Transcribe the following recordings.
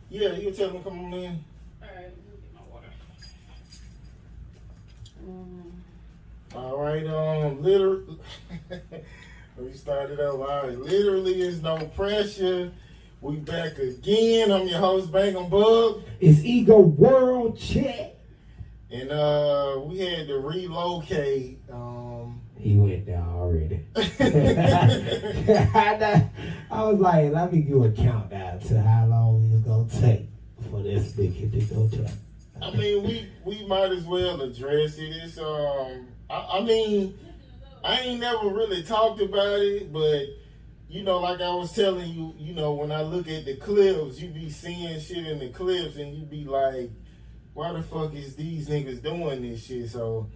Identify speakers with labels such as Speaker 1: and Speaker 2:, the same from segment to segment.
Speaker 1: Yeah, you tell them come on in.
Speaker 2: Alright, let me get my water.
Speaker 1: All right, literally, we started over. All right, literally is no pressure. We back again. I'm your host, Bangum Bug.
Speaker 3: It's Ego World Check.
Speaker 1: And we had to relocate.
Speaker 3: He went down already. I was like, let me give a countdown to how long it's gonna take for this weekend to go to.
Speaker 1: I mean, we might as well address it. It's I mean, I ain't never really talked about it, but you know, like I was telling you, you know, when I look at the clips, you be seeing shit in the clips, and you be like, why the fuck is these niggas doing this shit? So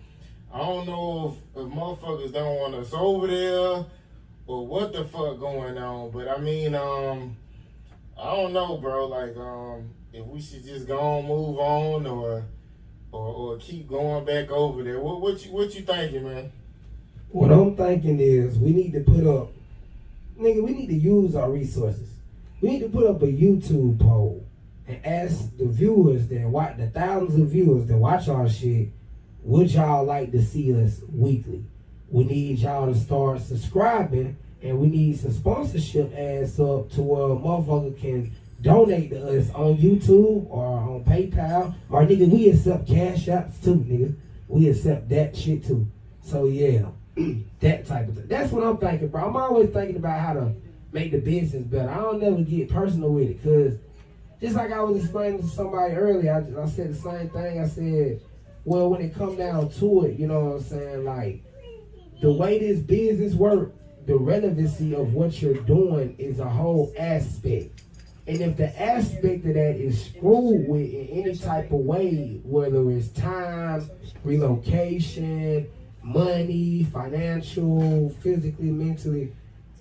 Speaker 1: I don't know if motherfuckers don't want us over there or what the fuck going on. But I mean, I don't know, bro. Like, if we should just go on, move on, or keep going back over there. What you thinking, man?
Speaker 3: What I'm thinking is we need to put up, we need to use our resources. We need to put up a YouTube poll and ask the viewers that watch, the thousands of viewers that watch our shit, would y'all like to see us weekly? We need y'all to start subscribing, and we need some sponsorship ads up to where a motherfucker can donate to us on YouTube or on PayPal. Or nigga, we accept cash apps too, nigga. We accept that shit too. So yeah, that type of thing. That's what I'm thinking, bro. I'm always thinking about how to make the business better. I don't never get personal with it, cause just like I was explaining to somebody earlier, I said the same thing. I said, well, when it come down to it, you know what I'm saying? Like, the way this business works, the relevancy of what you're doing is a whole aspect. And if the aspect of that is screwed with in any type of way, whether it's time, relocation, money, financial, physically, mentally,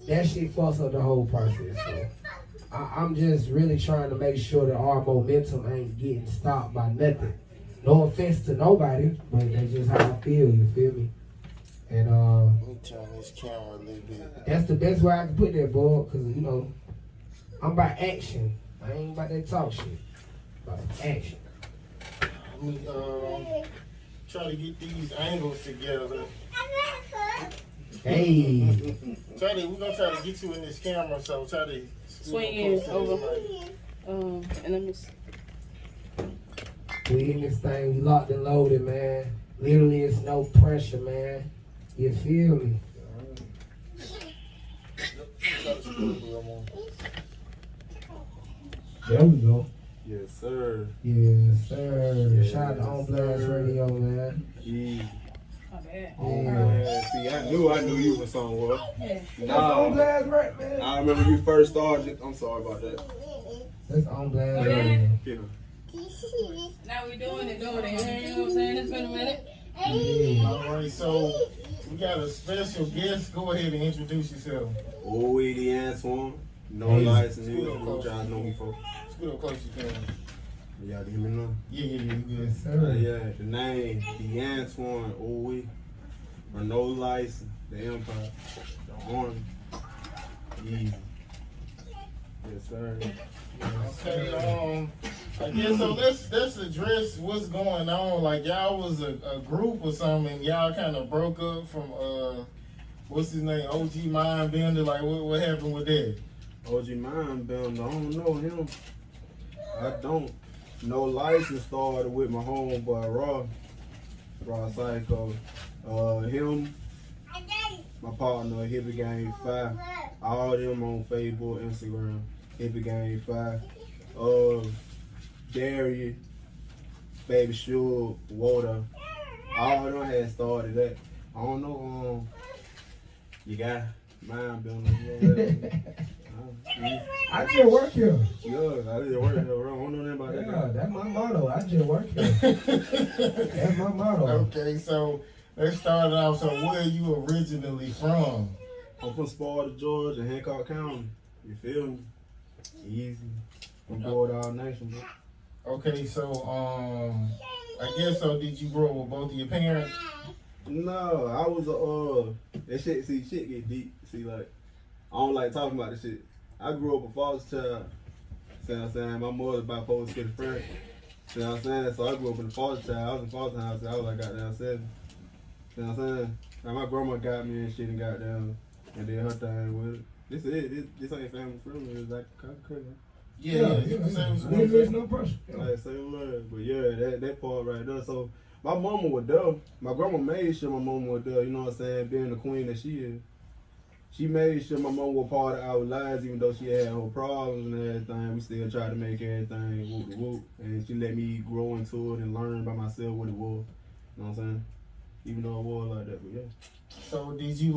Speaker 3: that shit fucks up the whole process. So I'm just really trying to make sure that our momentum ain't getting stopped by nothing. No offense to nobody, but that's just how I feel, you feel me? And
Speaker 1: Let me turn this camera a little bit.
Speaker 3: that's the best way I can put that, boy, because, you know, I'm about action. I ain't about that talk shit. About action.
Speaker 1: Let me try to get these angles together.
Speaker 3: Hey.
Speaker 1: We're gonna try to get you in this camera, so try to
Speaker 2: Swing in over. And let me see.
Speaker 3: We in this thing, we locked and loaded, man. Literally, it's no pressure, man. You feel me? There we go.
Speaker 4: Yes, sir.
Speaker 3: Yes, sir.
Speaker 4: Yes,
Speaker 3: Shout out to On Blast
Speaker 4: sir.
Speaker 3: Radio, man.
Speaker 4: Yeah.
Speaker 2: My bad.
Speaker 3: Yeah.
Speaker 4: See, I knew you was somewhere.
Speaker 3: That's On Blast, right, man?
Speaker 4: I remember you first started. I'm sorry about that.
Speaker 3: That's On Blast
Speaker 2: Okay.
Speaker 3: Radio.
Speaker 4: Yeah.
Speaker 2: Now we doing it. You know what I'm saying? It's been a minute.
Speaker 3: Yeah.
Speaker 1: All right, so we got a special guest. Go ahead and introduce yourself.
Speaker 4: Oh, DAntwan. No
Speaker 3: Hey.
Speaker 4: license. You y'all know me for.
Speaker 1: Scoot up close you can.
Speaker 4: Y'all hear me now?
Speaker 1: Yeah, you good.
Speaker 3: Yes, sir.
Speaker 4: Yeah, the name, DAntwan. Oh, or no license. The Empire. The Army. Easy. Yes, sir.
Speaker 1: Okay, I guess so. Let's address what's going on. Like, y'all was a group or something, and y'all kind of broke up from what's his name, OG Mindbender. Like, what happened with that?
Speaker 4: OG Mindbender, I don't know him. I don't. No license started with my homeboy Raw Psycho. Him, my partner, Hippie Gang 5. All them on Facebook, Instagram, Hippie Gang 5. Darius, Baby Shug, Water. All of them had started that. I don't know, you got Mindbender.
Speaker 3: I just work here.
Speaker 4: Yeah, I didn't work here, bro. I don't know nothing about that.
Speaker 3: Yeah, that's my motto. I just work here. That's my motto.
Speaker 1: Okay, so let's start off. So, where are you originally from?
Speaker 4: I'm from Sparta, Georgia, Hancock County. You feel me? Easy. I'm bored all nation, bro.
Speaker 1: Okay, so I guess so. Did you grow up with both of your parents?
Speaker 4: No, I was that shit. See, get deep. See, like I don't like talking about this shit. I grew up a foster child. See what I'm saying? My mother bipolar schizophrenic. See what I'm saying? So I grew up in the foster child. I was in foster house. I was like goddamn 7. See what I'm saying? Now my grandma got me and shit and goddamn and did her thing with it. This is it. This ain't family friendly. It's like cousin.
Speaker 1: Yeah.
Speaker 3: There's no pressure.
Speaker 4: Like same love. But yeah, that part right there. So my mama was there. My grandma made sure my mama was there. You know what I'm saying? Being the queen that she is. She made sure my mom was part of our lives, even though she had her problems and everything. We still tried to make everything whoop de whoop. And she let me grow into it and learn by myself what it was. You know what I'm saying? Even though it was like that, but yeah.
Speaker 1: So did you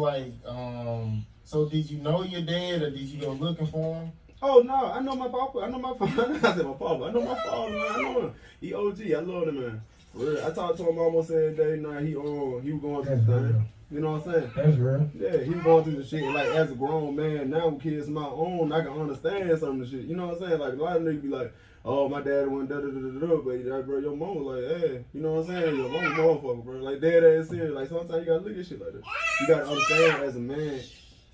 Speaker 1: did you know your dad or did you go looking for him?
Speaker 4: Oh no, I know my papa. I know my father. I said my papa. I know my father, man. I know him. He OG. I love him, man. For real. I talked to him almost every day. Now he was going through the thing. You know what I'm saying?
Speaker 3: That's real.
Speaker 4: Yeah, he was going through the shit. Like as a grown man, now with kids of my own, I can understand some of the shit. You know what I'm saying? Like a lot of niggas be like, oh, my dad went da da da da da, but like, bro, your mama like, hey, you know what I'm saying? Your mama motherfucker, bro. Like dead ass serious. Like sometimes you gotta look at shit like that. You gotta understand as a man.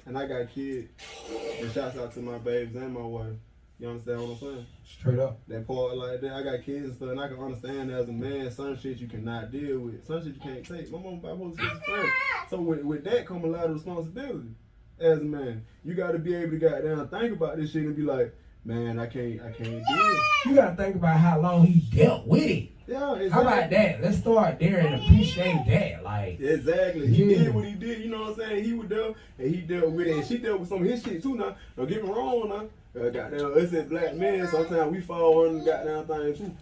Speaker 4: And I got kids. And shouts out to my babes and my wife. You understand what I'm saying?
Speaker 3: Straight up.
Speaker 4: That part like that. I got kids and stuff, and I can understand as a man, some shit you cannot deal with. Some shit you can't take. My mama bipolar schizophrenic. So with that come a lot of responsibility as a man. You gotta be able to goddamn think about this shit and be like, man, I can't do it.
Speaker 3: You gotta think about how long he dealt with it.
Speaker 4: Yeah, exactly.
Speaker 3: How about that? Let's start there and appreciate that. Like
Speaker 4: exactly. He did what he did, you know what I'm saying? He was there and he dealt with it. And she dealt with some of his shit too now. Don't get me wrong now. Goddamn, it's a black man, sometimes we fall on the goddamn thing too.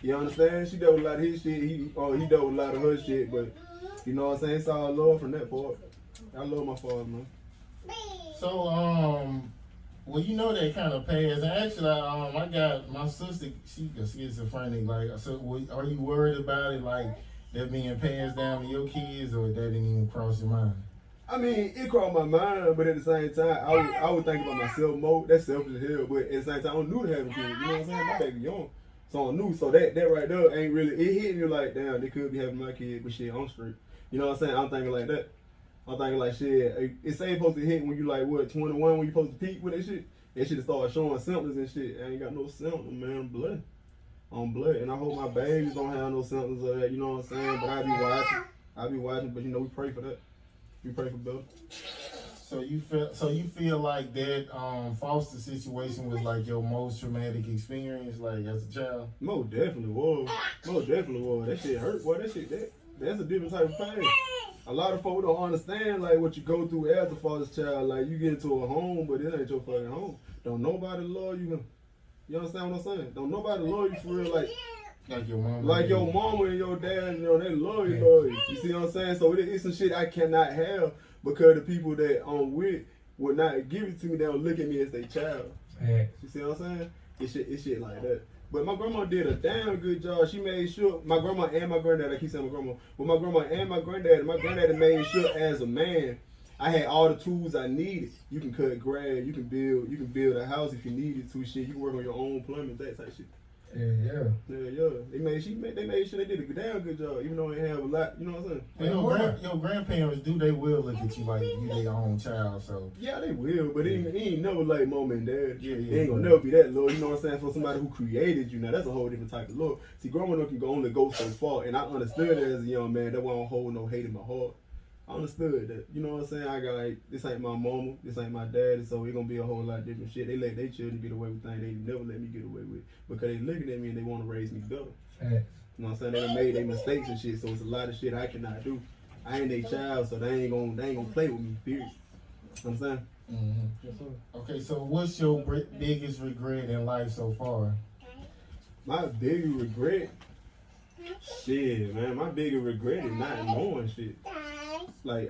Speaker 4: You understand? She dealt with a lot of his shit, he dealt with a lot of her shit, but you know what I'm saying? It's all love from that part. I love my father, man.
Speaker 1: So, well, you know that kind of pass. And actually, I got my sister. She schizophrenic. Like, so are you worried about it? Like that being passed down to your kids, or that didn't even cross your mind?
Speaker 4: I mean, it crossed my mind, but at the same time, I would think about myself more. That's selfish as hell. But at the same time, I'm new to having kids. You know what I'm saying? My baby young, so I'm new. So that right there ain't really. It hit me like, damn, they could be having my kid, but shit, I'm straight. You know what I'm saying? I'm thinking like that. I'm thinking like shit. It's ain't supposed to hit when you like what 21 when you supposed to peak with that shit. That shit start showing symptoms and shit. I ain't got no symptoms, man. I'm blood, and I hope my babies don't have no symptoms of that. You know what I'm saying? But I be watching. But you know we pray for that. We pray for better.
Speaker 1: So you feel like that foster situation was like your most traumatic experience, like as a child?
Speaker 4: Most definitely was. That shit hurt, boy. That's a different type of pain. A lot of folks don't understand like what you go through as a foster child. Like you get into a home, but it ain't your fucking home. Don't nobody love you. You understand what I'm saying? Don't nobody love you for real. Like your mama. Like your mama and your dad, you know, they love you. You see what I'm saying? So it's some shit I cannot have because the people that I'm with would not give it to me. They don't look at me as their child.
Speaker 3: Yeah.
Speaker 4: You see what I'm saying? It's shit like that. But my grandma did a damn good job. She made sure, my grandma and my granddad, I keep saying my grandma, but my grandma and my granddad made sure as a man, I had all the tools I needed. You can cut grass, you can build a house if you needed to, shit. You can work on your own plumbing, that type of shit.
Speaker 3: Yeah.
Speaker 4: They made sure they did a damn good job, even though they have a lot. You know what I'm saying?
Speaker 1: And your grandparents they will look at you like you their own child. So
Speaker 4: yeah, they will, but it ain't never like mom and dad.
Speaker 1: Yeah,
Speaker 4: they ain't gonna never be that love. You know what I'm saying? For somebody who created you, now that's a whole different type of love. See, growing up can only go so far, and I understood that as a young man. That's why I don't hold no hate in my heart. I understood that. You know what I'm saying? I got like, this ain't my mama, this ain't my daddy, so it's gonna be a whole lot of different shit. They let their children get away with things they never let me get away with because they looking at me and they want to raise me better. You know what I'm saying? They done made their mistakes and shit, so it's a lot of shit I cannot do. I ain't their child, so they ain't gonna play with me, period. You know what I'm saying?
Speaker 1: Mm-hmm.
Speaker 4: Yes, sir.
Speaker 1: Okay, so what's your biggest regret in life so far?
Speaker 4: My biggest regret? Shit, man, my biggest regret is not knowing shit. Like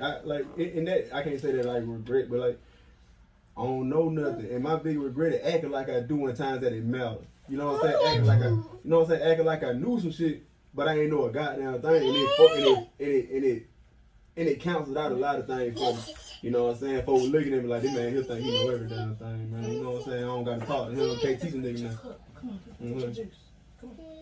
Speaker 4: in that I can't say that like regret, but like I don't know nothing. And my big regret is acting like I do in times that it matters. You know what I'm saying? Acting like I knew some shit, but I ain't know a goddamn thing. And it cancels out a lot of things for me. You know what I'm saying? Folks looking at me like this man, he'll think he know every damn thing, man. You know what I'm saying? I don't gotta talk to him. I can't teach him nigga now.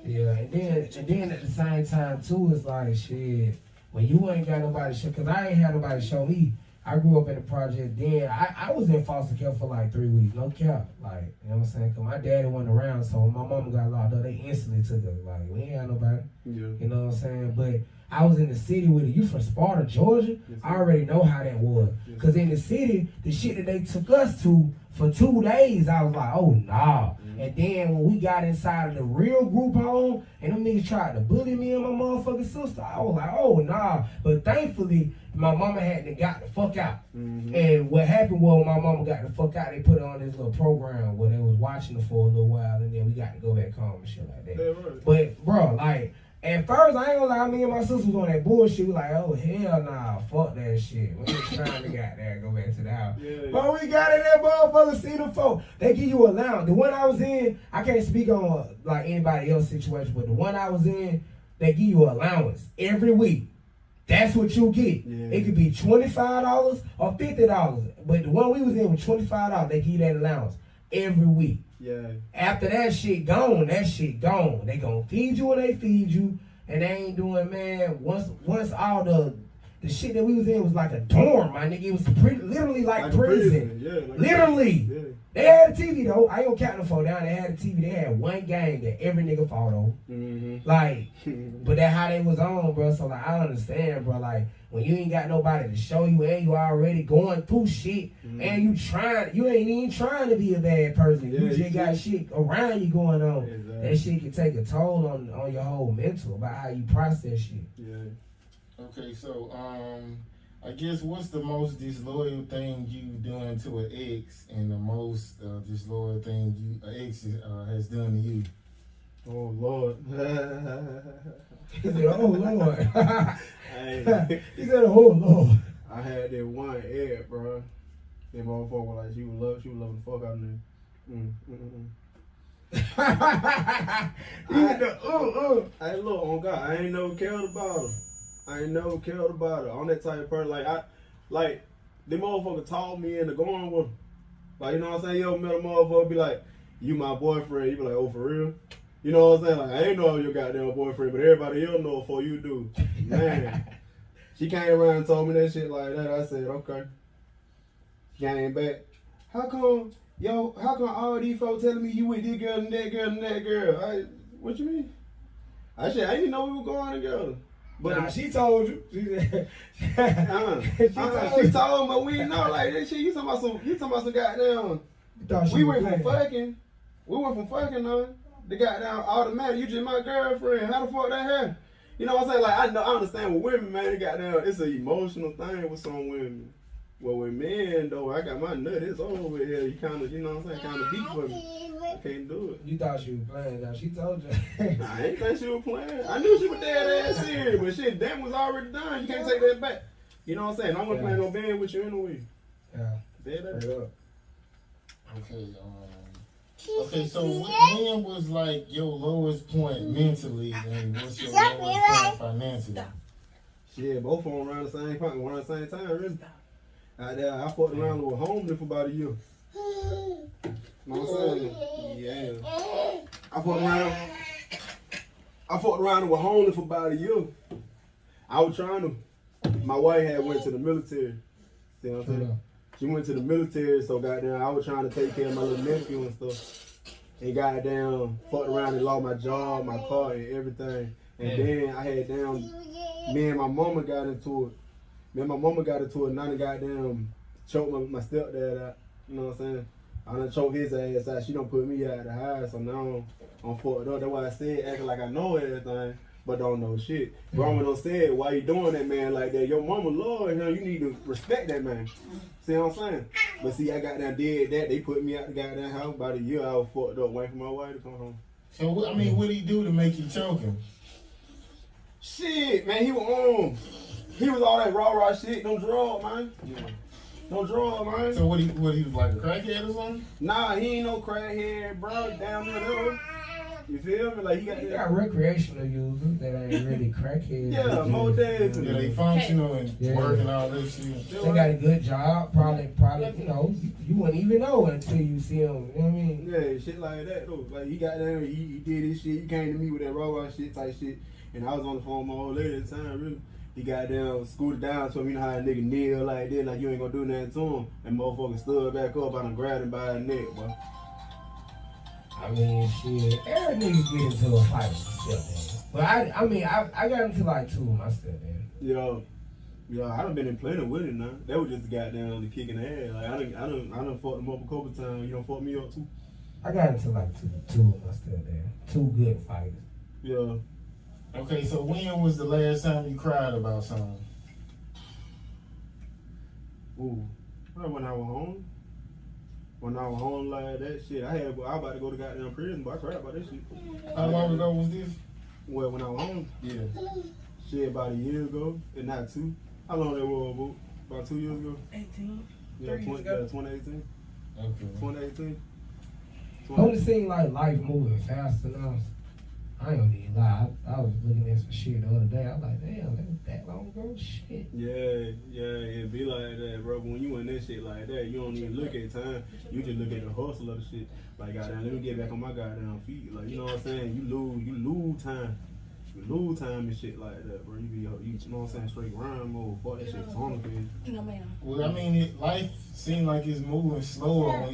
Speaker 3: Yeah, and then at the same time too, it's like shit. When you ain't got nobody show, cause I ain't had nobody show me. I grew up in the project. Then I was in foster care for like 3 weeks, no cap. Like, you know what I'm saying? Cause my daddy wasn't around, so when my mama got locked up, they instantly took her. Like, we ain't had nobody.
Speaker 4: Yeah.
Speaker 3: You know what I'm saying? But I was in the city with it. You from Sparta, Georgia?
Speaker 4: Yes,
Speaker 3: I already know how that was.
Speaker 4: Yes.
Speaker 3: Cause in the city, the shit that they took us to for 2 days, I was like, oh nah. And then when we got inside of the real group home, and them niggas tried to bully me and my motherfucking sister, I was like, oh nah. But thankfully, my mama had to got the fuck out. And what happened was when my mama got the fuck out, they put her on this little program where they was watching her for a little while, and then we got to go back home and shit like that.
Speaker 4: Yeah, right.
Speaker 3: But bro, like, at first, I ain't gonna lie, me and my sister was on that bullshit. We like, oh, hell nah, fuck that shit. We ain't trying to get there, go back to the house.
Speaker 4: Yeah.
Speaker 3: But we got in that motherfucker, see the folk. They give you allowance. The one I was in, I can't speak on like anybody else's situation, but the one I was in, they give you allowance every week. That's what you get.
Speaker 4: Yeah.
Speaker 3: It could be $25 or $50. But the one we was in was $25. They give you that allowance every week.
Speaker 4: Yeah.
Speaker 3: After that shit gone, that shit gone. They gonna feed you when they feed you, and they ain't doing, man. Once all the shit that we was in was like a dorm, my nigga. It was literally like prison.
Speaker 4: Yeah, like
Speaker 3: literally.
Speaker 4: Yeah.
Speaker 3: They had a TV though. I ain't gonna count them for down. They had a TV. They had one game that every nigga fought on. Like, but that how they was on, bro. So like, I understand, bro. Like, when you ain't got nobody to show you, and you already going through shit, and you ain't even trying to be a bad person.
Speaker 4: Yeah,
Speaker 3: you just got shit around you going on.
Speaker 4: Exactly.
Speaker 3: That shit can take a toll on your whole mental about how you process shit.
Speaker 4: Yeah.
Speaker 1: Okay, so I guess what's the most disloyal thing you done to an ex, and the most disloyal thing an ex has done to you?
Speaker 4: Oh Lord.
Speaker 3: He said, "Oh Lord."
Speaker 4: Hey.
Speaker 3: He said, "Oh Lord."
Speaker 4: I had that one egg, bro. That motherfucker like she would love the fuck out of me. Hey, look, on God, I ain't never cared about her. I'm that type of person. Like the motherfucker taught me into going with her. Like, you know what I'm saying? You ever met a motherfucker be like, you my boyfriend? You be like, oh, for real? You know what I'm saying? Like, I ain't know your goddamn boyfriend, but everybody else know before you do. Man, she came around and told me that shit like that. I said, okay. She came back. How come all these folks telling me you with this girl and that girl and that girl? What you mean? I said, I didn't know we were going together. But
Speaker 3: nah, she told you. She said,
Speaker 4: she told me, but we didn't know like that shit. You talking about some goddamn. We went from fucking on the goddamn automatic. You just my girlfriend. How the fuck that happened? You know what I'm saying? Like, I understand with women, man. It goddamn, it's an emotional thing with some women. Well, with men though, I got my nut. It's over here. You kind of, you know what I'm saying? Kind of deep for me. I can't do it.
Speaker 3: You thought she was playing. Now she told you.
Speaker 4: Nah, I ain't think she was playing. I knew she was dead ass serious, but shit, that was already done. You can't take that back. You know what I'm saying? I wasn't playing no band with you anyway.
Speaker 3: Yeah.
Speaker 4: Dead ass.
Speaker 1: Okay, so when was like your lowest point mentally, and what's your lowest point financially?
Speaker 4: Shit, both of them around the same point, around the same time, really. I fucked around with homeless for about a year. You know what I'm saying? Yeah. I fucked around with homeless for about a year. I was trying to. My wife had went to the military. See what I'm saying? She went to the military, so goddamn, I was trying to take care of my little nephew and stuff. And goddamn, fucked around and lost my job, my car, and everything. And then I had me and my mama got into it. And I done goddamn choked my stepdad out. You know what I'm saying? I done choked his ass out. She done put me out of the house, so now I'm fucked up. That's why I said, acting like I know everything, but don't know shit. Grandma done said, why you doing that man like that? Your mama love him. You need to respect that man. See what I'm saying? But see, I got down did that. They put me out the goddamn house. About a year, I was fucked up, waiting for my wife to come home.
Speaker 1: So, what did he do to make you choke him?
Speaker 4: Shit, man, he was all that raw shit. Don't draw, man. Don't draw, man.
Speaker 1: So what he was like a crackhead or something?
Speaker 4: Nah, he ain't no crackhead, bro. Damn near. You feel me? Like
Speaker 3: he got recreational users that ain't really crackheads.
Speaker 4: Yeah, more days.
Speaker 1: Yeah, they functional and working all this shit.
Speaker 3: They got a good job. Probably, you know, you wouldn't even know until you see them. You know what I mean?
Speaker 4: Yeah, shit like that though. Like he got there, he did his shit. He came to me with that raw shit type shit, and I was on the phone with my old lady at the time, really. He got down, scooted down to him. You know how a nigga kneel like this, like you ain't gonna do nothing to him. And motherfucker stood back up. I done grabbed him by the neck, bro.
Speaker 3: I mean, shit, every nigga get into a fight with stepdad. But I got into like 2 with my stepdad.
Speaker 4: Yo, I done been in plenty with it now. That was just the goddamn the kick in the ass. Like I done fucked him up a couple times. You done fucked me up too.
Speaker 3: I got into like two with my stepdad. 2 good fights.
Speaker 4: Yeah.
Speaker 1: Okay, so when was the last time you cried about something?
Speaker 4: Ooh. When I was home. When I was home like that shit, I was about to go to goddamn prison, but I cried about that shit.
Speaker 1: How long ago was this?
Speaker 4: Well, when I was home?
Speaker 1: Yeah.
Speaker 4: Shit, about a year ago, and not 2. How long that was, boo? About 2 years ago?
Speaker 2: 18.
Speaker 4: Yeah, 2018.
Speaker 1: Okay.
Speaker 4: 2018.
Speaker 3: Don't it seem like life moving faster now? I ain't gonna even lie. I was looking at some shit the other day. I was like, damn, that was that long ago? Shit.
Speaker 4: Yeah, it be like that, bro. But when you in that shit like that, you don't even look at time. You just look at the hustle of the shit. Like, goddamn, let me get back on my goddamn feet. Like, you know what I'm saying? You lose time. You lose time and shit like that, bro. You know what I'm saying? Straight grind mode. Fuck that shit. Tunnel vision.
Speaker 2: No, ma'am.
Speaker 1: Well, I mean, life seems like it's moving slower.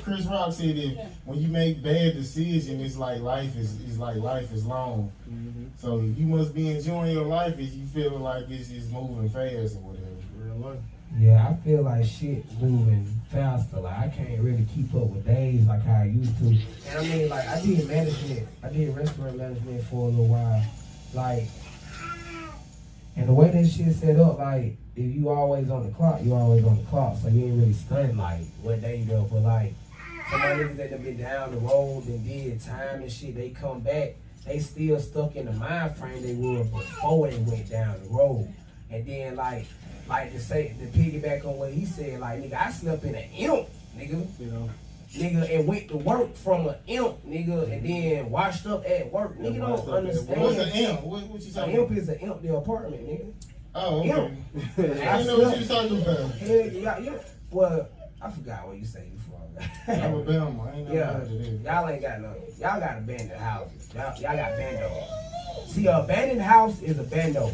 Speaker 1: Chris Rock said that when you make bad decisions, it's like life is long.
Speaker 4: Mm-hmm.
Speaker 1: So you must be enjoying your life if you feel like it's moving fast or whatever.
Speaker 4: Real life.
Speaker 3: Yeah, I feel like shit moving faster. Like I can't really keep up with days like how I used to. And I mean, like I did management. I did restaurant management for a little while. Like, and the way that shit set up, like if you always on the clock, you always on the clock. So you ain't really studying like what day you go. But like some of my niggas that done been down the road and did time and shit, they come back, they still stuck in the mind frame they were before they went down the road. And then like to piggyback on what he said, like nigga, I slept in an imp, nigga.
Speaker 4: You know?
Speaker 3: Nigga, and went to work from an imp, nigga, and then washed up at work. Nigga don't understand.
Speaker 1: What's an imp? What you
Speaker 3: An
Speaker 1: talking
Speaker 3: imp
Speaker 1: about?
Speaker 3: is an empty apartment, nigga.
Speaker 1: Oh, okay.
Speaker 3: Imp.
Speaker 1: I didn't know what you was talking about.
Speaker 3: Hell yeah. Well, I forgot what you said before.
Speaker 1: Alabama. I ain't never
Speaker 3: Yeah,
Speaker 1: heard of this.
Speaker 3: y'all ain't got no. Y'all got abandoned houses. Y'all got bandos. See, an abandoned house is a bando.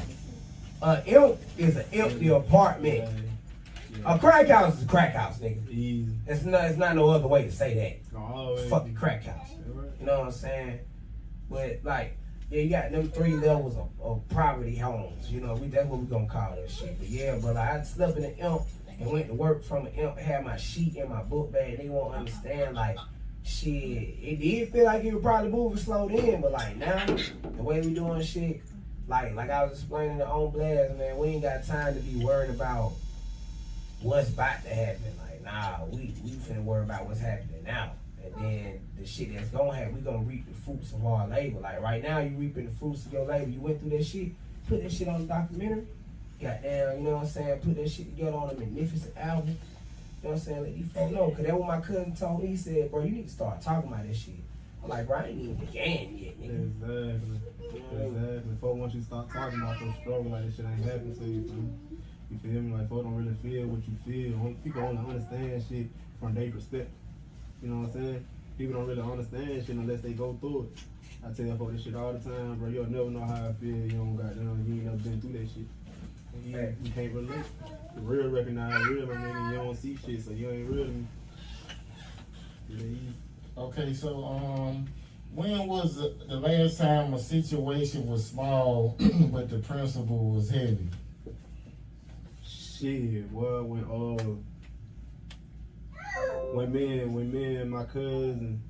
Speaker 3: An imp is an empty apartment. A crack house is a crack house, nigga.
Speaker 4: Easy.
Speaker 3: It's not no other way to say that.
Speaker 4: Always.
Speaker 3: Fuck the crack house. You know what I'm saying? But like, yeah, you got them 3 levels of poverty homes. You know, that's what we gonna call that shit. But yeah, but like, I slept in an imp and went to work from an imp, had my sheet in my book bag. They won't understand like shit. It did feel like it was probably moving slowed in, but like now, the way we doing shit, like I was explaining to On Blast, man, we ain't got time to be worried about what's about to happen. Like, nah, we finna worry about what's happening now. And then the shit that's gonna happen, we gonna reap the fruits of our labor. Like right now, you reaping the fruits of your labor. You went through that shit, put that shit on the documentary. Goddamn, you know what I'm saying? Put that shit together on a magnificent album. You know what I'm saying? Let these folks know. Cause that's what my cousin told me. He said, bro, you need to start talking about this shit. I'm like, bro, I ain't even began yet, nigga.
Speaker 4: Exactly. Folks, once you start talking about your struggle, like this shit ain't happening to you, bro. You feel me? Like, folks don't really feel what you feel. People only understand shit from their perspective. You know what I'm saying? People don't really understand shit unless they go through it. I tell folks this shit all the time, bro. You'll never know how I feel. You don't you ain't never been through that shit. You can't relate. The real recognize real, my nigga. You don't see shit, so you ain't real to me. Yeah.
Speaker 1: Okay, so when was the last time a situation was small but the principle was heavy?
Speaker 4: Shit, well, when me and my cousin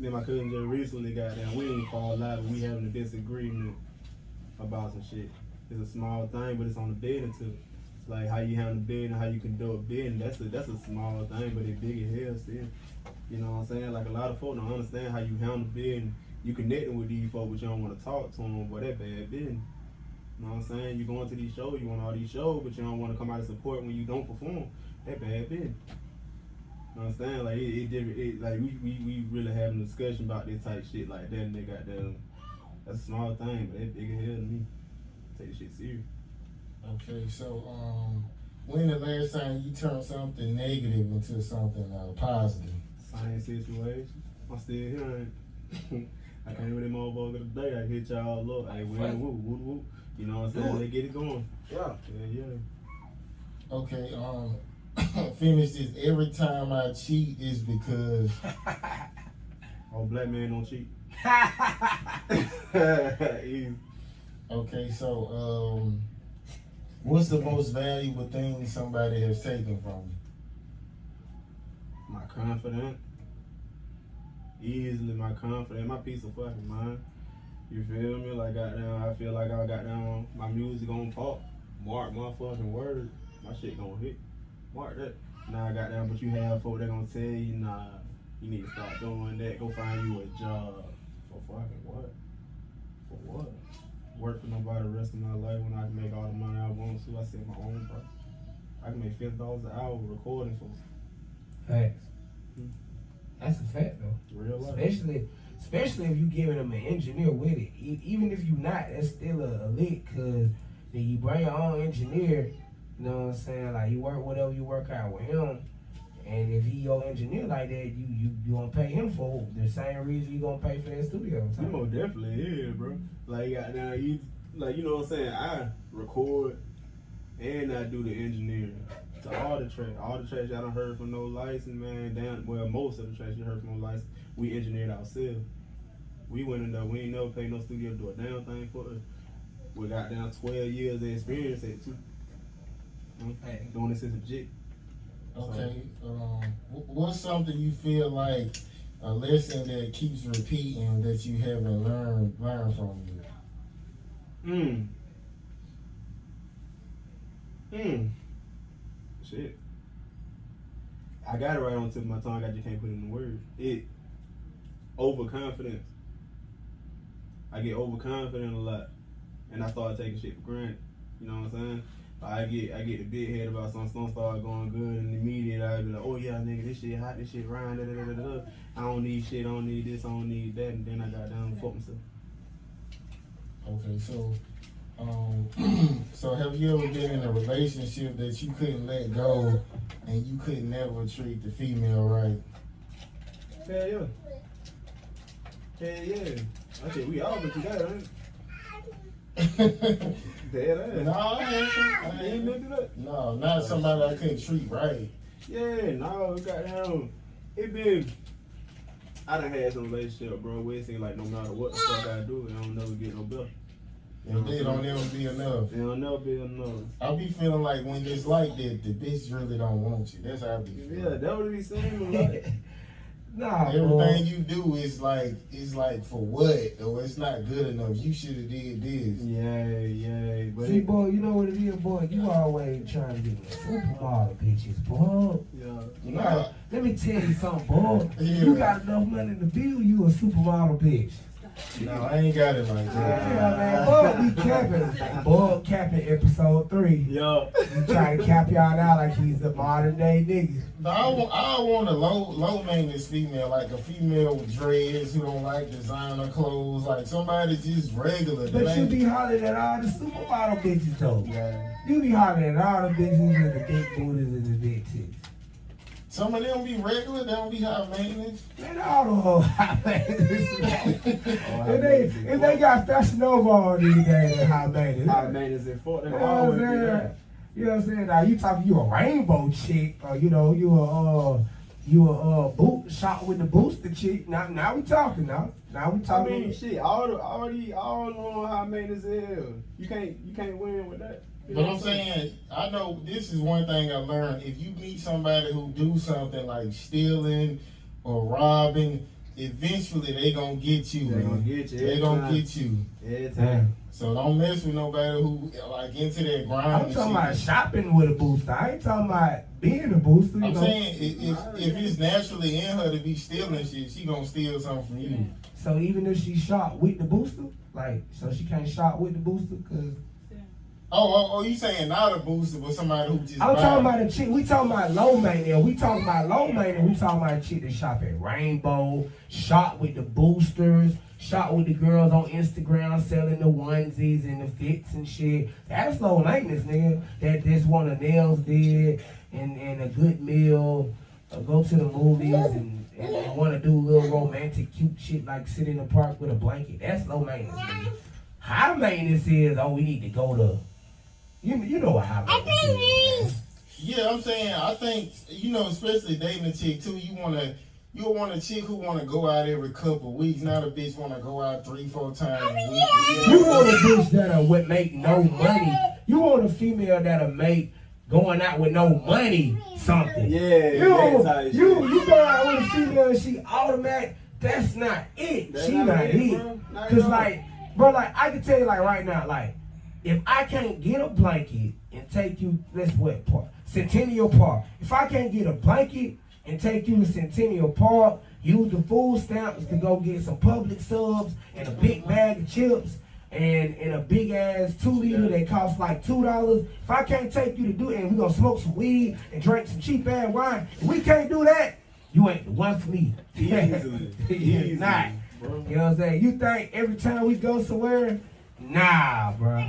Speaker 4: just recently got down, we ain't fall out, but we having a disagreement about some shit. It's a small thing, but it's on the business too. Like how you handle business, how you conduct business. That's a small thing, but it's big as hell still. You know what I'm saying? Like a lot of folks don't understand how you handle business. You connecting with these folks, but you don't want to talk to them. Boy, that bad business. You know what I'm saying? You going to these shows, you want all these shows, but you don't want to come out and support when you don't perform. That bad business. You know what I'm saying? Like like we really having a discussion about this type shit like that, and they got them. That's a small thing, but that's big as hell to me. Take this shit serious.
Speaker 1: Okay, so when the last time you turned something negative into something positive?
Speaker 4: Same situation. I'm still here. I came with that motherfucker today. I hit y'all up. Hey, whoop. You know what I'm saying? They get it going.
Speaker 3: Yeah.
Speaker 4: Yeah.
Speaker 1: Okay, finish this. Every time I cheat is because
Speaker 4: All black men don't cheat. Easy.
Speaker 1: okay, so what's the most valuable thing somebody has taken from you?
Speaker 4: My confidence. Easily my confidence. My peace of fucking mind. You feel me? Like goddamn, I feel like I got down. My music gonna pop. Mark my fucking words. My shit gonna hit. Mark that. Nah, goddamn, but you have folk that gonna tell you, nah, you need to stop doing that. Go find you a job. For fucking what? For what? Work for nobody the rest of my life when I can make all the money I want to. I set my own price. I can make $50 an hour recording for.
Speaker 3: Facts. That's a fact though.
Speaker 4: Real life.
Speaker 3: Especially if you giving them an engineer with it. Even if you not, that's still a lick, cause then you bring your own engineer. You know what I'm saying? Like you work whatever you work out with him, and if he your engineer like that, you gonna pay him for the same reason you gonna pay for that studio
Speaker 4: You
Speaker 3: time.
Speaker 4: most definitely is, bro. Like goddamn, you know what I'm saying? I record and I do the engineering. To all the tracks y'all done heard from no license, man. Most of the tracks you heard from no license, we engineered ourselves. We went in there, we ain't never paid no studio to do a damn thing for us. We got down 12 years of experience at it too.
Speaker 3: Hey.
Speaker 4: Doing this as a jig.
Speaker 1: Okay, what's something you feel like a lesson that keeps repeating that you haven't learned from you?
Speaker 4: Shit. I got it right on the tip of my tongue. I just can't put it in the word. Overconfidence. I get overconfident a lot, and I start taking shit for granted. You know what I'm saying? I get the big head about something start going good, and immediately I be like, oh yeah, nigga, this shit hot, this shit rhyme, da da da da da. I don't need shit, I don't need this, I don't need that, and then I got down and fuck myself.
Speaker 1: Okay, so so have you ever been in a relationship that you couldn't let go and you could never treat the female right?
Speaker 4: Hell yeah. Hell yeah. I said we all been through that, right? Dead ass.
Speaker 1: No, I ain't
Speaker 4: been through that.
Speaker 1: No, not somebody I couldn't treat right.
Speaker 4: Yeah, no, goddamn. I done had some relationship, bro, where it seems like no matter what the fuck I do, it don't never get no better.
Speaker 1: And they don't ever be enough.
Speaker 4: It'll never be enough.
Speaker 1: I be feeling like when it's like that, the bitch really don't want you. That's how I be feeling.
Speaker 4: Yeah, that would be saying like.
Speaker 3: Nah,
Speaker 1: everything you do is like for what? Or it's not good enough. You should have did this.
Speaker 4: Yeah. But
Speaker 3: see, boy, you know what it is, boy. You always trying to get the supermodel bitches, boy.
Speaker 4: Yeah.
Speaker 1: Nah.
Speaker 3: Let me tell you something, boy.
Speaker 1: Yeah.
Speaker 3: You got enough money to build you a supermodel bitch.
Speaker 1: No, I ain't got it like that.
Speaker 3: Yeah, man. Boy, we capping. Boy, capping episode 3.
Speaker 4: Yeah.
Speaker 3: You trying to cap y'all out like he's the modern day nigga.
Speaker 1: No, I want a low maintenance female, like a female with dreads who don't like designer clothes, like somebody just regular.
Speaker 3: But you be hollering at all the supermodel bitches though.
Speaker 1: Yeah.
Speaker 3: You be hollering at all the bitches with the big booties and the big titties.
Speaker 1: Some of them be regular, they don't be high maintenance.
Speaker 3: Man, all the whole high maintenance. If they got Fashion Nova on these days, they're high maintenance.
Speaker 4: High maintenance at 40.
Speaker 3: You know what I'm saying? You know what I'm saying? Now you talking you a rainbow chick, or you know you a boot shot with the booster chick. Now we talking now. Now we
Speaker 4: I
Speaker 3: talking.
Speaker 4: mean, shit. All know high maintenance is hell. You can't win with that.
Speaker 1: But I'm saying, I know this is one thing I learned. If you meet somebody who do something like stealing or robbing, eventually they gonna get you.
Speaker 4: They gonna get you.
Speaker 1: They gonna get you.
Speaker 4: Every time.
Speaker 1: So don't mess with nobody who like into that grind.
Speaker 3: I'm talking about shopping with a booster. I ain't talking about being a booster.
Speaker 1: I'm saying if it's naturally in her to be stealing shit, she gonna steal something from you.
Speaker 3: So even if she shot with the booster, like so she can't shot with the booster because.
Speaker 1: Oh, you saying not a booster, but somebody who just.
Speaker 3: I'm talking about a chick. We talking about low maintenance. We talking about low maintenance. We talking about a chick that shop at Rainbow, shot with the boosters, shot with the girls on Instagram selling the onesies and the fits and shit. That's low maintenance, nigga. That just want a nails did and a good meal, go to the movies and want to do little romantic cute shit like sit in the park with a blanket. That's low maintenance, nigga. High maintenance is, oh, we need to go to, you know what high maintenance is, man.
Speaker 1: Yeah, I'm saying, I think, you know, especially dating a chick too, you want a chick who want to go out every couple of weeks, not a bitch want to go out 3-4 times a week.
Speaker 3: You want a bitch that'll make no money. You want a female that'll make going out with no money something.
Speaker 4: Yeah,
Speaker 3: you go out with a female and she automatic. That's not it. She not it. Cause like, bro, like I can tell you like right now, like if I can't get a blanket and take you, let's what park? Centennial Park. If I can't get a blanket and take you to Centennial Park, use the food stamps to go get some Public subs and a big bag of chips and a big ass 2-liter that costs like $2. If I can't take you to do it and we gonna smoke some weed and drink some cheap ass wine, if we can't do that, you ain't the one for me. You're not. Bro. You know what I'm saying? You think every time we go somewhere? Nah, bro.